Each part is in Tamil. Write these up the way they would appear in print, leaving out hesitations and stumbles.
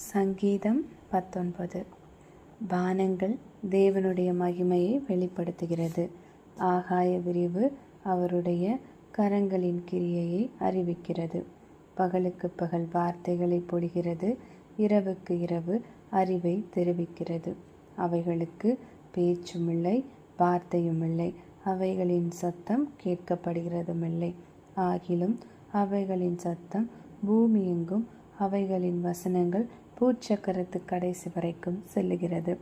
சங்கீதம் 19. வானங்கள் தேவனுடைய மகிமையை வெளிப்படுத்துகிறது. ஆகாய விரிவு அவருடைய கரங்களின் கிரியையை அறிவிக்கிறது. பகலுக்கு பகல் வார்த்தைகளை பொழிகிறது, இரவுக்கு இரவு அறிவை தெரிவிக்கிறது. அவைகளுக்கு பேச்சுமில்லை, வார்த்தையுமில்லை, அவைகளின் சத்தம் கேட்கப்படுகிறதுமில்லை. ஆகிலும் அவைகளின் சத்தம் பூமியெங்கும், அவைகளின் வசனங்கள் பூச்சக்கரத்து கடைசி வரைக்கும் செல்லுகிறது.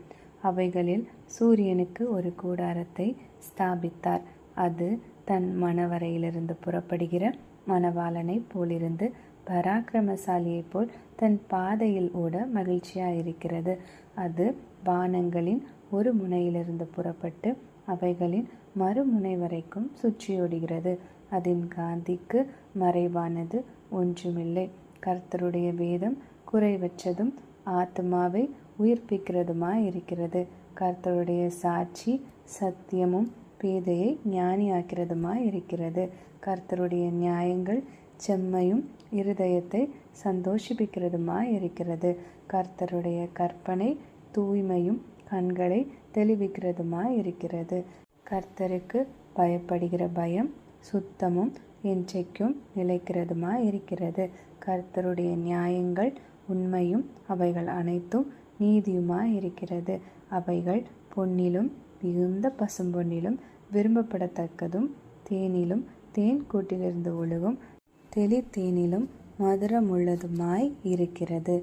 அவைகளில் சூரியனுக்கு ஒரு கூடாரத்தை ஸ்தாபித்தார். அது தன் மணவரையிலிருந்து புறப்படுகிற மணவாளனை போலிருந்து பராக்கிரமசாலியைப் போல் தன் பாதையில் ஓட மகிழ்ச்சியாயிருக்கிறது. அது வானங்களின் ஒரு முனையிலிருந்து புறப்பட்டு அவைகளின் மறுமுனை வரைக்கும் சுற்றியோடுகிறது. அதன் காந்திக்கு மறைவானது ஒன்றுமில்லை. கர்த்தருடைய வேதம் குறைவற்றதும் ஆத்மாவை உயிர்ப்பிக்கிறதுமாயிருக்கிறது. கர்த்தருடைய சாட்சி சத்தியமும் பேதையை ஞானியாக்கிறதுமாயிருக்கிறது. கர்த்தருடைய நியாயங்கள் செம்மையும் இருதயத்தை சந்தோஷிப்பிக்கிறதுமாயிருக்கிறது. கர்த்தருடைய கற்பனை தூய்மையும் கண்களை தெளிவிக்கிறதுமாயிருக்கிறது. கர்த்தருக்கு பயப்படுகிற பயம் சுத்தமும் என்றைக்கும் நிலைக்கிறதுமாயிருக்கிறது. கர்த்தருடைய நியாயங்கள் உண்மையும் அவைகள் அனைத்தும் நீதியுமாயிருக்கிறது. அவைகள் பொன்னிலும் மிகுந்த பசும்பொன்னிலும் விரும்பப்படத்தக்கதும் தேனிலும் தேன் கூட்டிலிருந்து ஒழுகும் தெளித்தேனிலும் மதுரமுள்ளதுமாய் இருக்கிறது.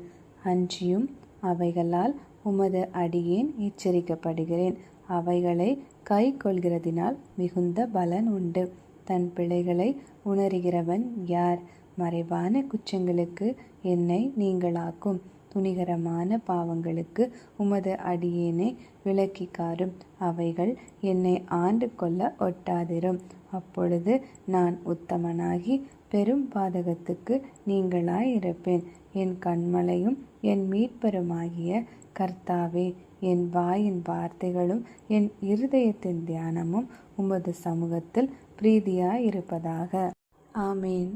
அன்றியும் அவைகளால் உமது அடியேன் எச்சரிக்கப்படுகிறேன். அவைகளை கை கொள்கிறதினால் மிகுந்த பலன் உண்டு. தன் பிழைகளை உணர்கிறவன் யார்? மறைவான குற்றங்களுக்கு என்னை நீங்களாக்கும். துணிகரமான பாவங்களுக்கு உமது அடியேனை விலக்கிக்காரும். அவைகள் என்னை ஆண்டு கொள்ள ஒட்டாதிரும். அப்பொழுது நான் உத்தமனாகி பெரும் பாதகத்துக்கு நீங்களாயிருப்பேன். என் கண்மலையும் என் மீட்பருமாகிய கர்த்தாவே, என் வாயின் வார்த்தைகளும் என் இருதயத்தின் தியானமும் உமது சமூகத்தில் பிரீதியாயிருப்பதாக. ஆமேன்.